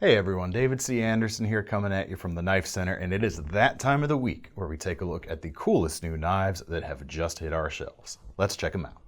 Hey everyone, David C. Anderson here coming at you from the Knife Center, and it is that time of the week where we take a look at the coolest new knives that have just hit our shelves. Let's check them out.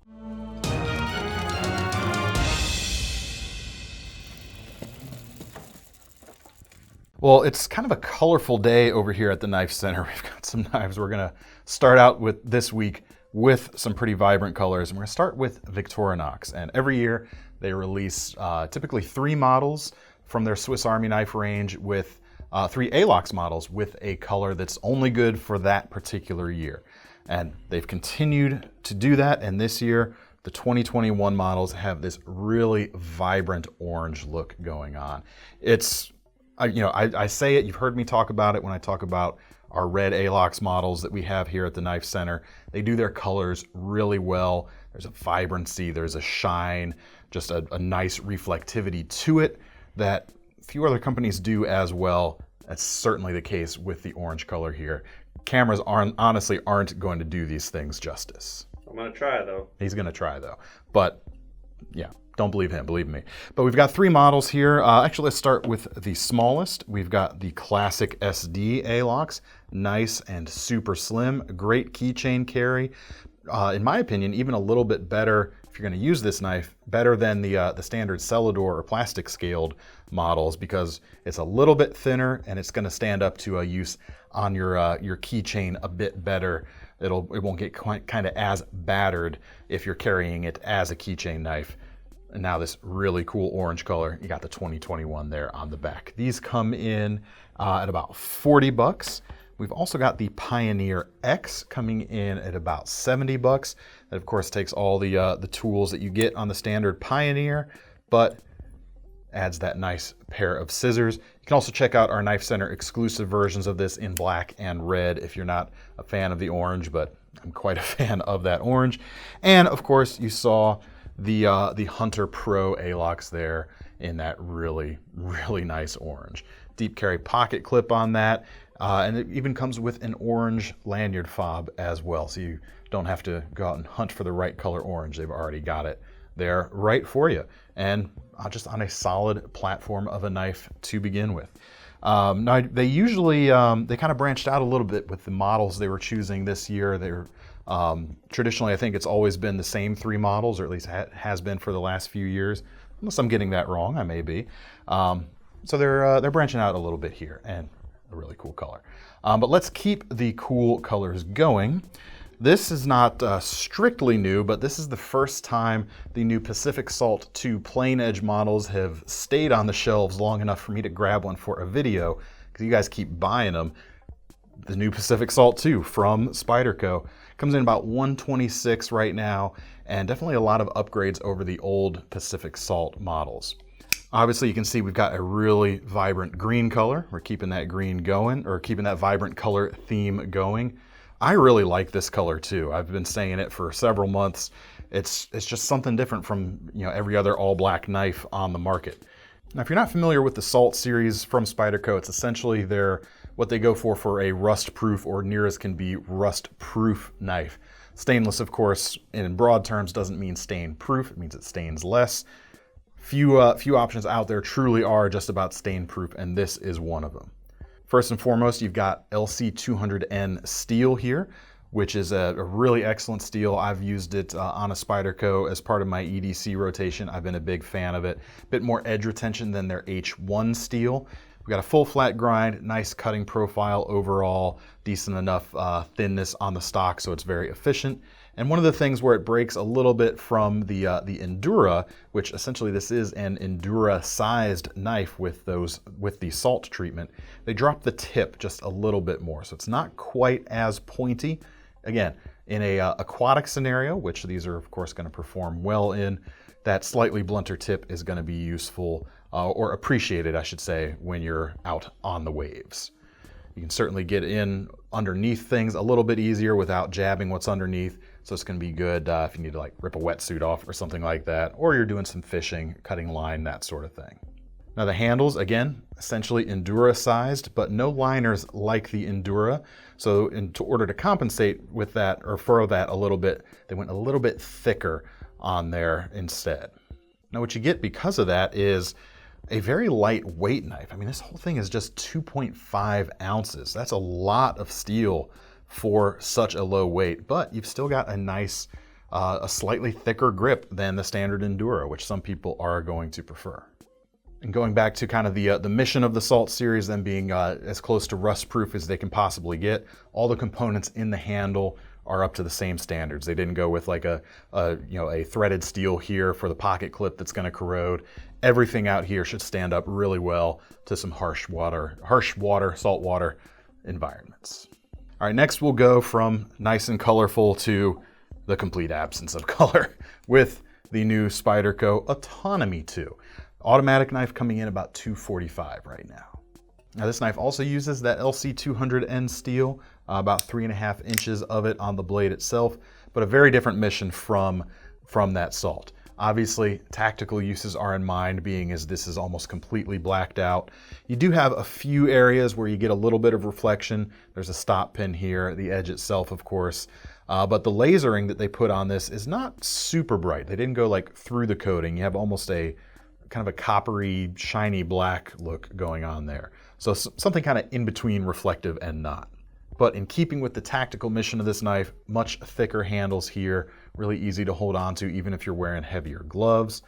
Well, it's kind of a colorful day over here at the Knife Center. We've got some knives we're going to start out with this week with some pretty vibrant colors. And we're going to start with Victorinox. And every year they release typically 3 models from their Swiss Army knife range with 3 Alox models with a color that's only good for that particular year. And they've continued to do that. And this year, the 2021 models have this really vibrant orange look going on. It's I say it, you've heard me talk about it when I talk about our red Alox models that we have here at the Knife Center. They do their colors really well. There's a vibrancy, there's a shine, just a nice reflectivity to it that few other companies do as well. That's certainly the case with the orange color here. Cameras honestly aren't going to do these things justice. I'm gonna try though. He's gonna try though, but yeah. Don't believe him, believe me. But we've got 3 models here. Actually, let's start with the smallest. We've got the classic SD Alox, nice and super slim, great keychain carry. In my opinion, even a little bit better, if you're gonna use this knife, better than the standard Celador or plastic scaled models because it's a little bit thinner and it's gonna stand up to a use on your keychain a bit better. It won't get quite kind of as battered if you're carrying it as a keychain knife. And now this really cool orange color, you got the 2021 there on the back. These come in at about 40 bucks. We've also got the Pioneer X coming in at about 70 bucks. That of course takes all the tools that you get on the standard Pioneer, but adds that nice pair of scissors. You can also check out our Knife Center exclusive versions of this in black and red if you're not a fan of the orange, but I'm quite a fan of that orange. And of course you saw the Hunter Pro Alox there in that really, really nice orange. Deep carry pocket clip on that, and it even comes with an orange lanyard fob as well, so you don't have to go out and hunt for the right color orange. They've already got it there right for you, and just on a solid platform of a knife to begin with. Now they usually, they kind of branched out a little bit with the models they were choosing this year. They're traditionally, I think it's always been the same 3 models, or at least has been for the last few years. Unless I'm getting that wrong, I may be. So they're branching out a little bit here, and a really cool color. But let's keep the cool colors going. This is not strictly new, but this is the first time the new Pacific Salt 2 plain edge models have stayed on the shelves long enough for me to grab one for a video, because you guys keep buying them. The new Pacific Salt 2 from Spyderco comes in about $126 right now, and definitely a lot of upgrades over the old Pacific Salt models. Obviously you can see we've got a really vibrant green color. We're keeping that green going, or keeping that vibrant color theme going. I really like this color too. I've been saying it for several months. It's just something different from every other all black knife on the market. Now, if you're not familiar with the Salt series from Spyderco, it's essentially what they go for a rust-proof or near as can be rust-proof knife. Stainless, of course, in broad terms doesn't mean stain-proof. It means it stains less. Few options out there truly are just about stain-proof, and this is one of them. First and foremost, you've got LC200N steel here, which is a really excellent steel. I've used it on a Spyderco as part of my EDC rotation. I've been a big fan of it. A bit more edge retention than their H1 steel. We've got a full flat grind, nice cutting profile overall, decent enough thinness on the stock, so it's very efficient. And one of the things where it breaks a little bit from the Endura, which essentially this is an Endura-sized knife with the salt treatment, they drop the tip just a little bit more, so it's not quite as pointy. Again, in a aquatic scenario, which these are of course going to perform well in, that slightly blunter tip is going to be useful, or appreciated, I should say, when you're out on the waves. You can certainly get in underneath things a little bit easier without jabbing what's underneath, so it's going to be good if you need to like rip a wetsuit off or something like that, or you're doing some fishing, cutting line, that sort of thing. Now the handles, again, essentially Endura sized, but no liners like the Endura. So in order to compensate with that, or furrow that a little bit, they went a little bit thicker on there instead. Now what you get because of that is a very lightweight knife. I mean, this whole thing is just 2.5 ounces. That's a lot of steel for such a low weight, but you've still got a nice, a slightly thicker grip than the standard Enduro, which some people are going to prefer. And going back to kind of the mission of the Salt series, them being as close to rust-proof as they can possibly get, all the components in the handle are up to the same standards. They didn't go with like a threaded steel here for the pocket clip that's going to corrode. Everything out here should stand up really well to some harsh water, salt water environments. All right, next we'll go from nice and colorful to the complete absence of color with the new Spyderco Autonomy 2. Automatic knife coming in about $245 right now. Now this knife also uses that LC200N steel, about 3.5 inches of it on the blade itself, but a very different mission from that Salt. Obviously, tactical uses are in mind, being as this is almost completely blacked out. You do have a few areas where you get a little bit of reflection. There's a stop pin here, the edge itself, of course. But the lasering that they put on this is not super bright. They didn't go like through the coating. You have almost a kind of a coppery, shiny black look going on there. So something kind of in between reflective and not. But in keeping with the tactical mission of this knife, much thicker handles here, really easy to hold on to even if you're wearing heavier gloves.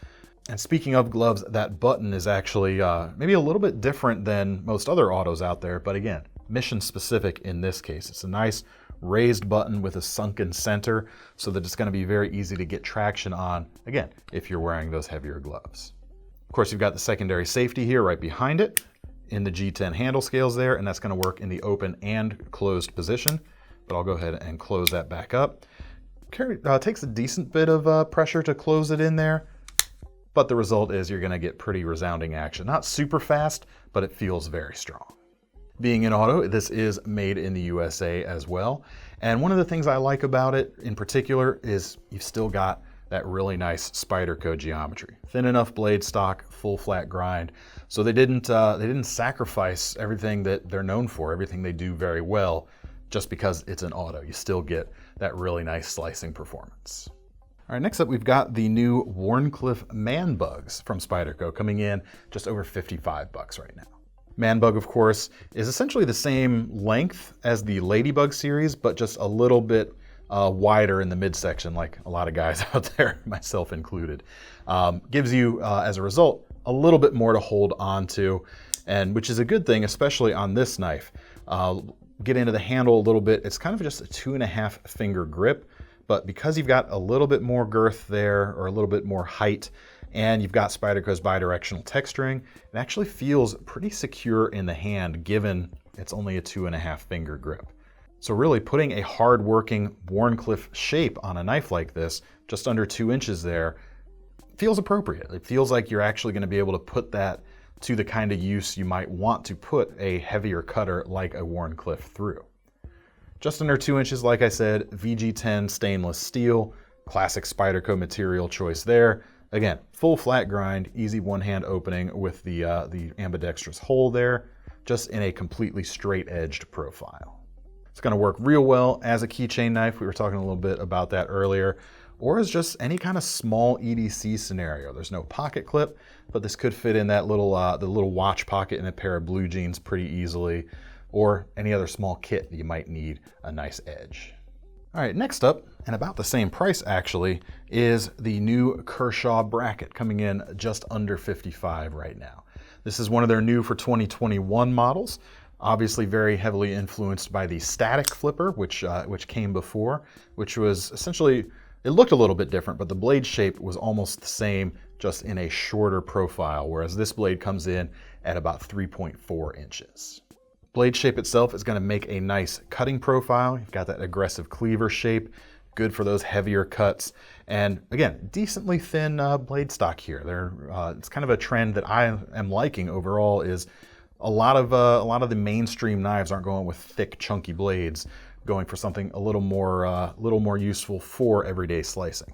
And speaking of gloves, that button is actually maybe a little bit different than most other autos out there, but again, mission specific in this case. It's a nice raised button with a sunken center so that it's going to be very easy to get traction on, again, if you're wearing those heavier gloves. Of course, you've got the secondary safety here right behind it in the G10 handle scales there, and that's going to work in the open and closed position. But I'll go ahead and close that back up. Takes a decent bit of pressure to close it in there, but the result is you're going to get pretty resounding action. Not super fast, but it feels very strong. Being an auto, this is made in the USA as well. And one of the things I like about it in particular is you've still got that really nice Spyderco geometry. Thin enough blade stock, full flat grind. So they didn't sacrifice everything that they're known for, everything they do very well, just because it's an auto. You still get that really nice slicing performance. All right, next up we've got the new Wharncliffe Manbugs from Spyderco coming in just over $55 right now. Manbug, of course, is essentially the same length as the Ladybug series, but just a little bit wider in the midsection, like a lot of guys out there, myself included. Gives you, as a result, a little bit more to hold on to, and which is a good thing, especially on this knife. Get into the handle a little bit. It's kind of just a 2.5 finger grip, but because you've got a little bit more girth there, or a little bit more height, and you've got Spyderco's bidirectional texturing, it actually feels pretty secure in the hand, given it's only a 2.5 finger grip. So really putting a hard-working Wharncliffe shape on a knife like this, just under 2 inches there, feels appropriate. It feels like you're actually going to be able to put that to the kind of use you might want to put a heavier cutter like a Wharncliffe through. Just under 2 inches, like I said, VG10 stainless steel, classic Spyderco material choice there. Again, full flat grind, easy one-hand opening with the ambidextrous hole there, just in a completely straight-edged profile. It's going to work real well as a keychain knife. We were talking a little bit about that earlier, or as just any kind of small EDC scenario. There's no pocket clip, but this could fit in that little the little watch pocket in a pair of blue jeans pretty easily, or any other small kit that you might need a nice edge. All right, next up, and about the same price actually, is the new Kershaw bracket coming in just under $55 right now. This is one of their new for 2021 models. Obviously very heavily influenced by the static flipper, which came before, which was essentially, it looked a little bit different, but the blade shape was almost the same, just in a shorter profile, whereas this blade comes in at about 3.4 inches. Blade shape itself is going to make a nice cutting profile. You've got that aggressive cleaver shape, good for those heavier cuts, and again, decently thin blade stock here. It's kind of a trend that I am liking overall. Is a lot of the mainstream knives aren't going with thick, chunky blades, going for something a little more useful for everyday slicing.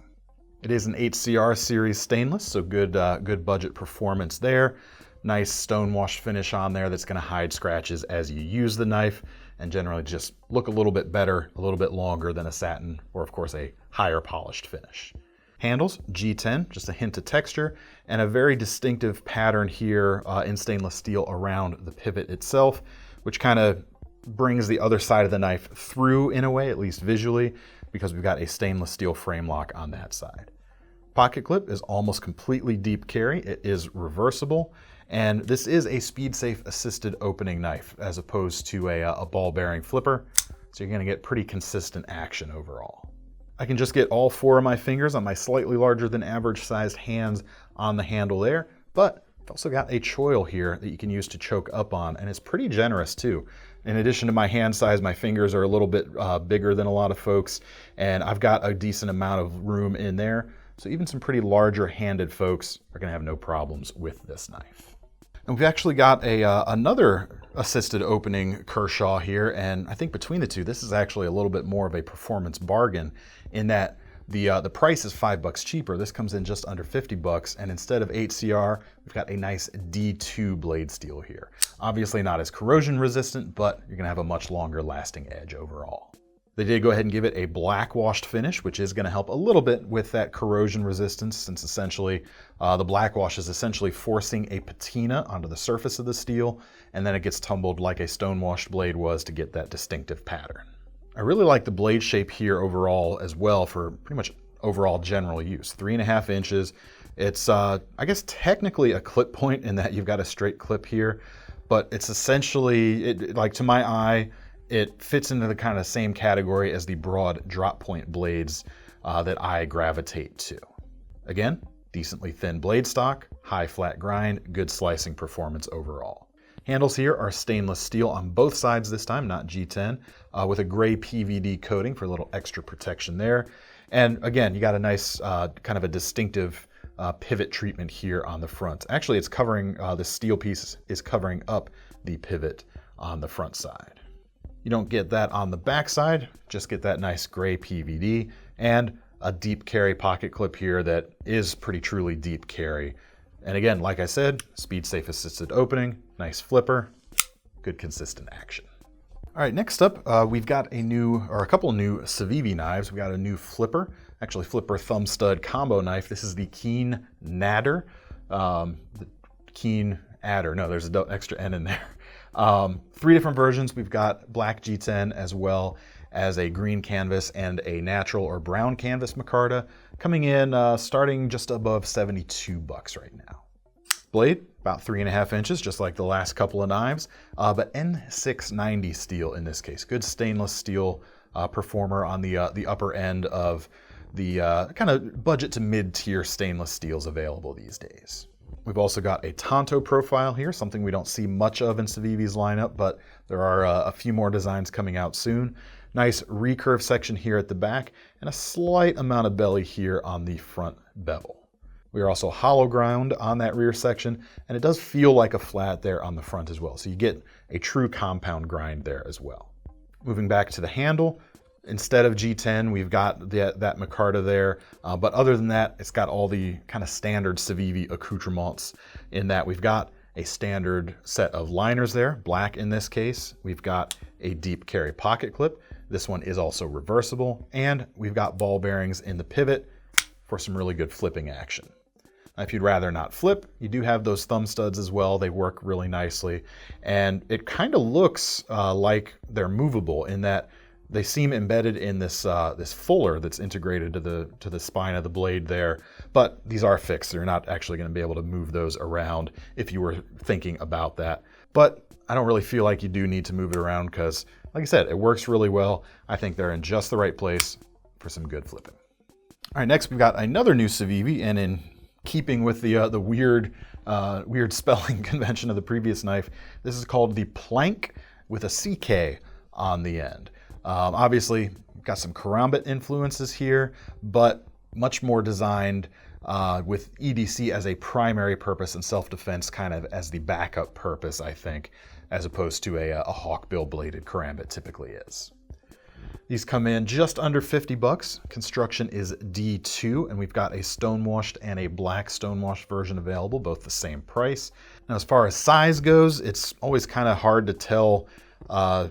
It is an HCR series stainless, so good budget performance there. Nice stone-washed finish on there that's going to hide scratches as you use the knife, and generally just look a little bit better, a little bit longer than a satin, or of course a higher polished finish. Handles, G10, just a hint of texture, and a very distinctive pattern here in stainless steel around the pivot itself, which kind of brings the other side of the knife through in a way, at least visually, because we've got a stainless steel frame lock on that side. Pocket clip is almost completely deep carry. It is reversible, and this is a SpeedSafe assisted opening knife as opposed to a ball bearing flipper, so you're gonna get pretty consistent action overall. I can just get all 4 of my fingers on my slightly larger than average sized hands on the handle there, but I've also got a choil here that you can use to choke up on, and it's pretty generous too. In addition to my hand size, my fingers are a little bit bigger than a lot of folks, and I've got a decent amount of room in there, so even some pretty larger handed folks are gonna have no problems with this knife. And we've actually got another assisted opening Kershaw here, and I think between the two, this is actually a little bit more of a performance bargain in that the price is $5 cheaper. This comes in just under $50, and instead of 8CR, we've got a nice D2 blade steel here. Obviously not as corrosion resistant, but you're gonna have a much longer lasting edge overall. They did go ahead and give it a black washed finish, which is gonna help a little bit with that corrosion resistance, since essentially the black wash is essentially forcing a patina onto the surface of the steel, and then it gets tumbled like a stone washed blade was to get that distinctive pattern. I really like the blade shape here overall as well for pretty much overall general use. 3.5 inches. It's, I guess technically a clip point in that you've got a straight clip here, but it's essentially, like to my eye, it fits into the kind of same category as the broad drop point blades that I gravitate to. Again, decently thin blade stock, high flat grind, good slicing performance overall. Handles here are stainless steel on both sides this time, not G10, with a gray PVD coating for a little extra protection there. And again, you got a nice kind of a distinctive pivot treatment here on the front. Actually, it's covering, the steel piece is covering up the pivot on the front side. You don't get that on the back side, just get that nice gray PVD and a deep carry pocket clip here that is pretty truly deep carry. And again, like I said, SpeedSafe assisted opening, nice flipper, good consistent action. All right, next up, we've got a couple new CIVIVI knives. We got a new flipper, actually flipper thumb stud combo knife. This is the Keen Nadder, the Keen Adder. No, there's an extra N in there. 3 different versions. We've got black G10 as well as a green canvas and a natural or brown canvas micarta, coming in starting just above $72 right now. Blade, about 3.5 inches, just like the last couple of knives, but N690 steel in this case. Good stainless steel performer on the upper end of the kind of budget to mid-tier stainless steels available these days. We've also got a Tonto profile here, something we don't see much of in CIVIVI's lineup, but there are a few more designs coming out soon. Nice recurve section here at the back, and a slight amount of belly here on the front bevel. We are also hollow ground on that rear section, and it does feel like a flat there on the front as well, so you get a true compound grind there as well. Moving back to the handle, instead of G10, we've got that micarta there, but other than that, it's got all the kind of standard CIVIVI accoutrements in that we've got a standard set of liners there, black in this case. We've got a deep carry pocket clip. This one is also reversible, and we've got ball bearings in the pivot for some really good flipping action. Now, if you'd rather not flip, you do have those thumb studs as well. They work really nicely, and it kind of looks like they're movable in that they seem embedded in this this fuller that's integrated to the spine of the blade there, but these are fixed. You're not actually going to be able to move those around if you were thinking about that. But I don't really feel like you do need to move it around because, like I said, it works really well. I think they're in just the right place for some good flipping. All right, next we've got another new CIVIVI, and in keeping with the weird spelling convention of the previous knife, this is called the Planck with a CK on the end. Obviously, got some karambit influences here, but much more designed with EDC as a primary purpose and self-defense kind of as the backup purpose, I think, as opposed to a hawkbill bladed karambit typically is. These come in just under $50. Construction is D2, and we've got a stonewashed and a black stonewashed version available, both the same price. Now, as far as size goes, it's always kind of hard to tell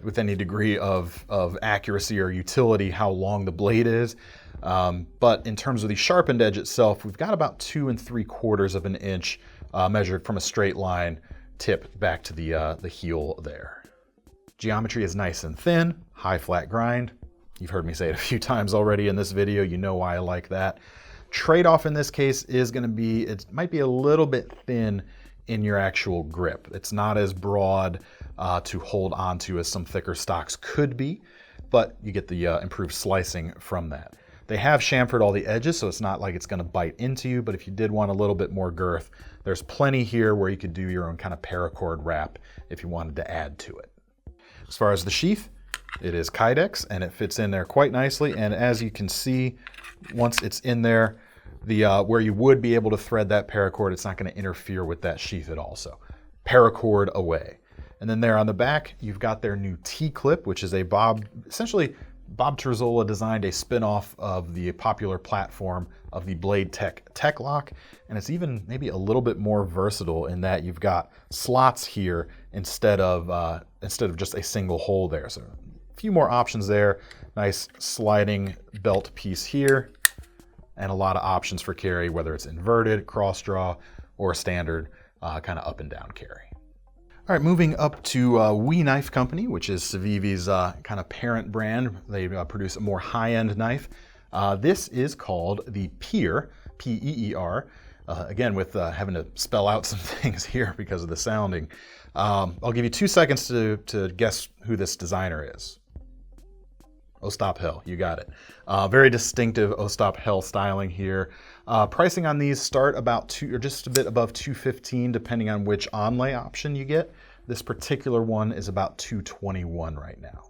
with any degree of accuracy or utility how long the blade is. But in terms of the sharpened edge itself, we've got about 2 3/4 of an inch measured from a straight line tip back to the heel there. Geometry is nice and thin, high flat grind. You've heard me say it a few times already in this video. You know why I like that. Trade-off in this case is going to be, it might be a little bit thin in your actual grip. It's not as broad to hold onto as some thicker stocks could be, but you get the improved slicing from that. They have chamfered all the edges, so it's not like it's going to bite into you, but if you did want a little bit more girth, there's plenty here where you could do your own kind of paracord wrap if you wanted to add to it. As far as the sheath, it is Kydex and it fits in there quite nicely, and as you can see, once it's in there, where you would be able to thread that paracord, it's not going to interfere with that sheath at all. So paracord away. And then there on the back, you've got their new T-clip, which is a essentially Bob Terzola designed a spin-off of the popular platform of the Blade Tech Lock, and it's even maybe a little bit more versatile in that you've got slots here instead of just a single hole there. So a few more options there. Nice sliding belt piece here, and a lot of options for carry, whether it's inverted, cross draw, or standard kind of up and down carry. All right, moving up to We Knife Company, which is CIVIVI's kind of parent brand. They produce a more high-end knife. This is called the Peer, P-E-E-R. Again, with having to spell out some things here because of the sounding. I'll give you 2 seconds to guess who this designer is. Ostap Hell, you got it. Very distinctive Ostap Hell styling here. Pricing on these start about just a bit above $215, depending on which onlay option you get. This particular one is about $221 right now.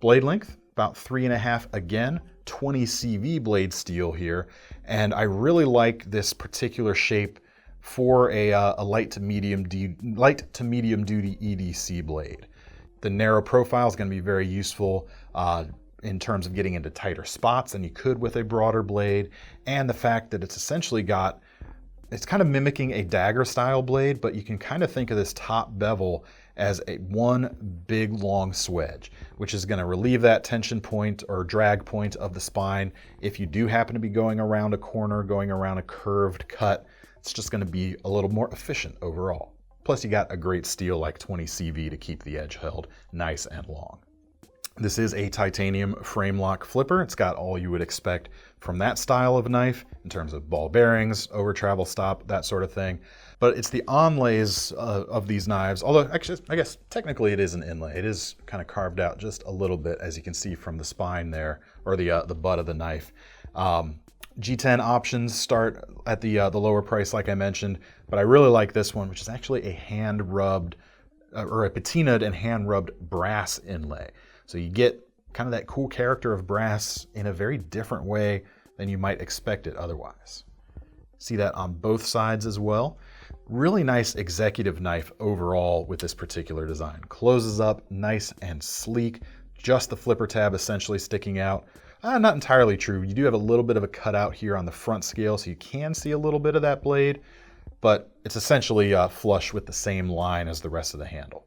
Blade length, about 3.5 again, 20 CV blade steel here, and I really like this particular shape for a light to medium duty EDC blade. The narrow profile is going to be very useful in terms of getting into tighter spots than you could with a broader blade, and the fact that it's essentially it's kind of mimicking a dagger style blade, but you can kind of think of this top bevel as one big long swedge, which is going to relieve that tension point or drag point of the spine. If you do happen to be going around a corner, going around a curved cut, it's just going to be a little more efficient overall. Plus you got a great steel like 20 CV to keep the edge held nice and long. This is a titanium frame lock flipper. It's got all you would expect from that style of knife in terms of ball bearings, over travel stop, that sort of thing. But it's the onlays of these knives, although actually, I guess technically it is an inlay. It is kind of carved out just a little bit, as you can see from the spine there, or the butt of the knife. G10 options start at the lower price, like I mentioned, but I really like this one, which is actually a hand-rubbed, or a patinaed and hand-rubbed brass inlay. So you get kind of that cool character of brass in a very different way than you might expect it otherwise. See that on both sides as well. Really nice executive knife overall with this particular design. Closes up nice and sleek, just the flipper tab essentially sticking out. Not entirely true. You do have a little bit of a cutout here on the front scale, so you can see a little bit of that blade, but it's essentially flush with the same line as the rest of the handle.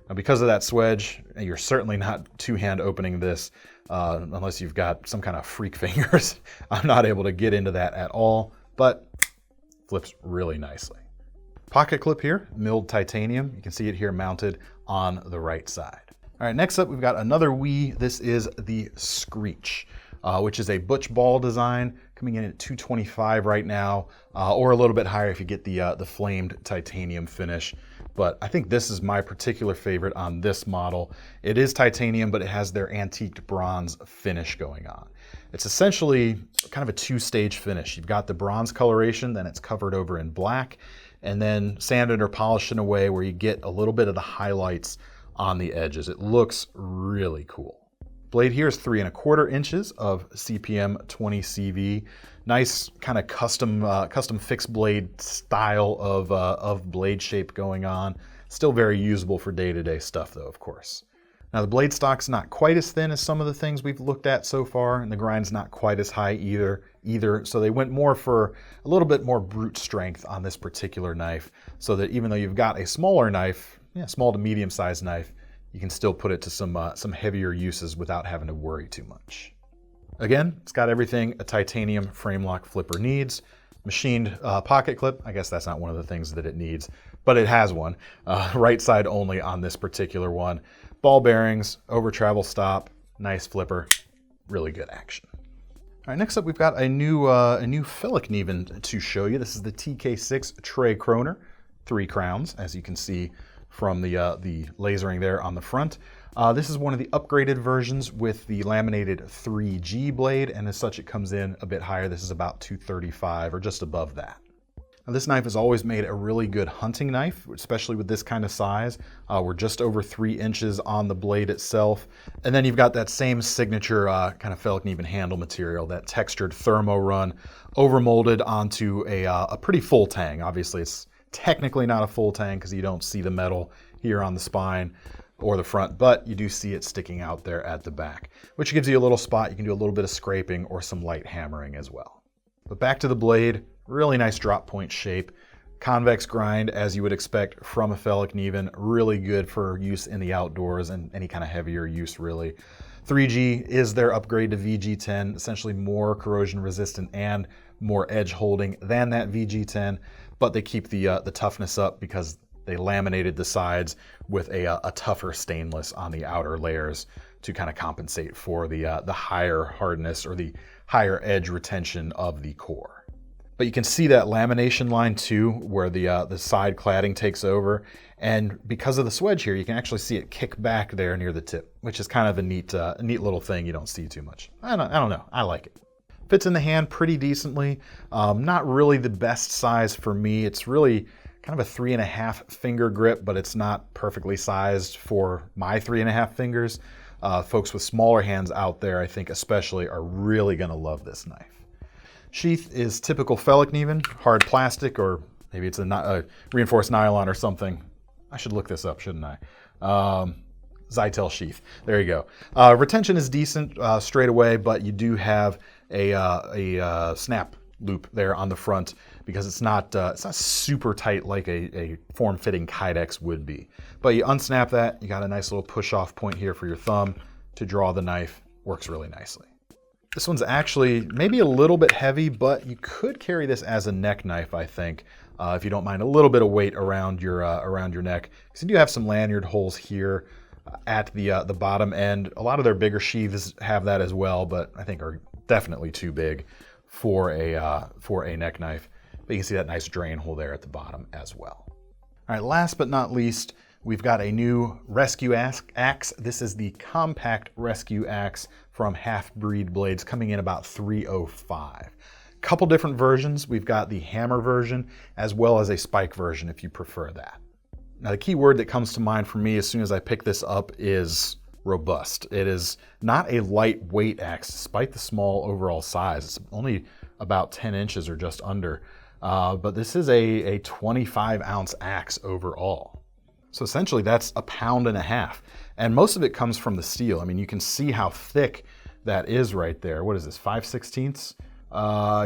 Now, because of that swedge, you're certainly not two-hand opening this unless you've got some kind of freak fingers. I'm not able to get into that at all, but flips really nicely. Pocket clip here, milled titanium. You can see it here mounted on the right side. All right, next up we've got another WE. This is the Skreech, which is a butch ball design, coming in at $225 right now, or a little bit higher if you get the flamed titanium finish. But I think this is my particular favorite on this model. It is titanium, but it has their antiqued bronze finish going on. It's essentially kind of a two-stage finish. You've got the bronze coloration, then it's covered over in black, and then sanded or polished in a way where you get a little bit of the highlights on the edges. It looks really cool. Blade here is 3¼ inches of CPM 20 CV. Nice kind of custom fixed blade style of blade shape going on. Still very usable for day-to-day stuff though, of course. Now the blade stock's not quite as thin as some of the things we've looked at so far, and the grind's not quite as high either. So they went more for a little bit more brute strength on this particular knife, so that even though you've got a smaller knife, small to medium sized knife, you can still put it to some heavier uses without having to worry too much. Again, it's got everything a titanium frame lock flipper needs. Machined pocket clip, I guess that's not one of the things that it needs, but it has one. Right side only on this particular one. Ball bearings, over travel stop, nice flipper, really good action. All right, next up we've got a new Fallkniven to show you. This is the TK6 Tre Kronor, 3 crowns, as you can see from the lasering there on the front. This is one of the upgraded versions with the laminated 3G blade, and as such it comes in a bit higher. This is about 235 or just above that. Now, this knife has always made a really good hunting knife, especially with this kind of size. We're just over 3 inches on the blade itself. And then you've got that same signature kind of Fallkniven handle material, that textured thermo run, overmolded onto a pretty full tang. Obviously, it's technically not a full tang because you don't see the metal here on the spine or the front, but you do see it sticking out there at the back, which gives you a little spot. You can do a little bit of scraping or some light hammering as well. But back to the blade, really nice drop point shape. Convex grind, as you would expect from a Fallkniven, really good for use in the outdoors and any kind of heavier use, really. 3G is their upgrade to VG10, essentially more corrosion resistant and more edge holding than that VG10, but they keep the toughness up because they laminated the sides with a tougher stainless on the outer layers to kind of compensate for the higher hardness or the higher edge retention of the core. But you can see that lamination line too, where the side cladding takes over. And because of the swedge here, you can actually see it kick back there near the tip, which is kind of a neat little thing you don't see too much. I don't know, I like it. Fits in the hand pretty decently. Not really the best size for me. It's really kind of a 3.5 finger grip, but it's not perfectly sized for my 3.5 fingers. Folks with smaller hands out there, I think especially, are really gonna love this knife. Sheath is typical Fallkniven, hard plastic, or maybe it's a reinforced nylon or something. I should look this up, shouldn't I? Zytel sheath, there you go. Retention is decent straight away, but you do have a snap loop there on the front because it's not super tight like a form-fitting Kydex would be. But you unsnap that, you got a nice little push-off point here for your thumb to draw the knife. Works really nicely. This one's actually maybe a little bit heavy, but you could carry this as a neck knife, I think, if you don't mind a little bit of weight around your neck. Because you do have some lanyard holes here at the bottom end. A lot of their bigger sheaths have that as well, but I think are definitely too big for a neck knife. But you can see that nice drain hole there at the bottom as well. All right, last but not least, we've got a new rescue axe. This is the compact rescue axe from Halfbreed Blades, coming in about $305. Couple different versions. We've got the hammer version as well as a spike version if you prefer that. Now, the key word that comes to mind for me as soon as I pick this up is robust. It is not a lightweight axe despite the small overall size. It's only about 10 inches or just under. But this is a 25-ounce axe overall. So essentially that's 1.5 pounds. And most of it comes from the steel. I mean, you can see how thick that is right there. What is this, 5/16?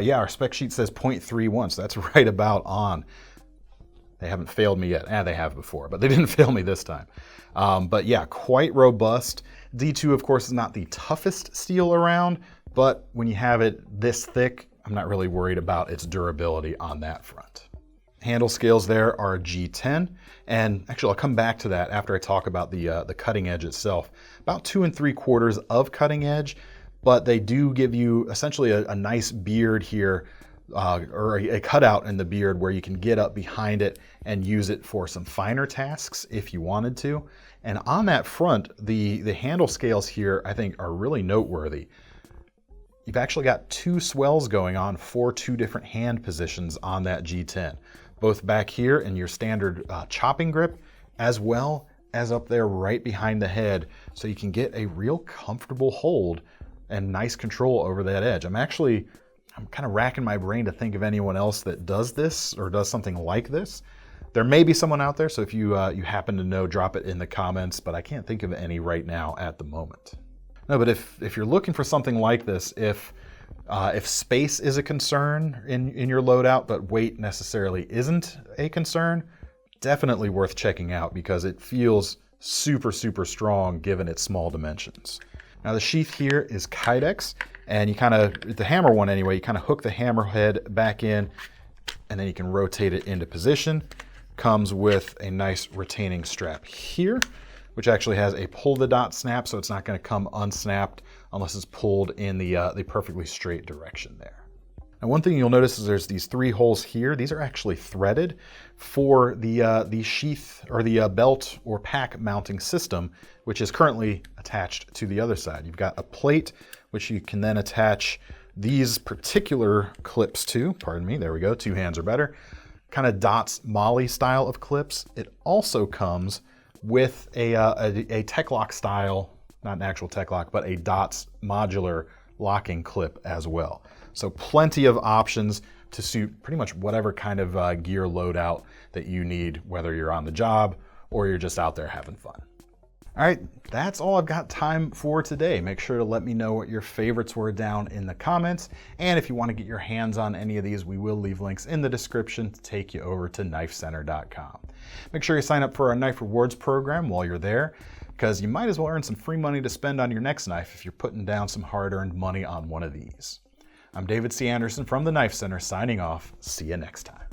Yeah, our spec sheet says 0.31, so that's right about on. They haven't failed me yet. They have before, but they didn't fail me this time. But yeah, quite robust. D2, of course, is not the toughest steel around, but when you have it this thick, I'm not really worried about its durability on that front. Handle scales there are G10, and actually I'll come back to that after I talk about the cutting edge itself. About 2 3/4 of cutting edge, but they do give you essentially a nice beard here, or a cutout in the beard where you can get up behind it and use it for some finer tasks if you wanted to. And on that front, the handle scales here I think are really noteworthy. You've actually got 2 swells going on for 2 different hand positions on that G10. Both back here in your standard chopping grip, as well as up there right behind the head, so you can get a real comfortable hold and nice control over that edge. I'm kind of racking my brain to think of anyone else that does this or does something like this. There may be someone out there, so if you happen to know, drop it in the comments, but I can't think of any right now at the moment. No, but if you're looking for something like this, if space is a concern in your loadout, but weight necessarily isn't a concern, definitely worth checking out because it feels super, super strong given its small dimensions. Now the sheath here is Kydex, And you kind of, the hammer one anyway, you kind of hook the hammer head back in, and then you can rotate it into position. Comes with a nice retaining strap here, which actually has a pull the dot snap, so it's not going to come unsnapped unless it's pulled in the perfectly straight direction there. And one thing you'll notice is there's these 3 holes here. These are actually threaded for the sheath or the belt or pack mounting system, which is currently attached to the other side. You've got a plate, which you can then attach these particular clips to. Pardon me, there we go, 2 hands are better. Kind of dots Molly style of clips. It also comes with a Tech-Lock style, not an actual Tech-Lock, but a dots modular locking clip as well. So plenty of options to suit pretty much whatever kind of gear loadout that you need, whether you're on the job or you're just out there having fun. All right, that's all I've got time for today. Make sure to let me know what your favorites were down in the comments. And if you want to get your hands on any of these, we will leave links in the description to take you over to KnifeCenter.com. Make sure you sign up for our Knife Rewards program while you're there, because you might as well earn some free money to spend on your next knife if you're putting down some hard-earned money on one of these. I'm David C. Anderson from the Knife Center signing off. See you next time.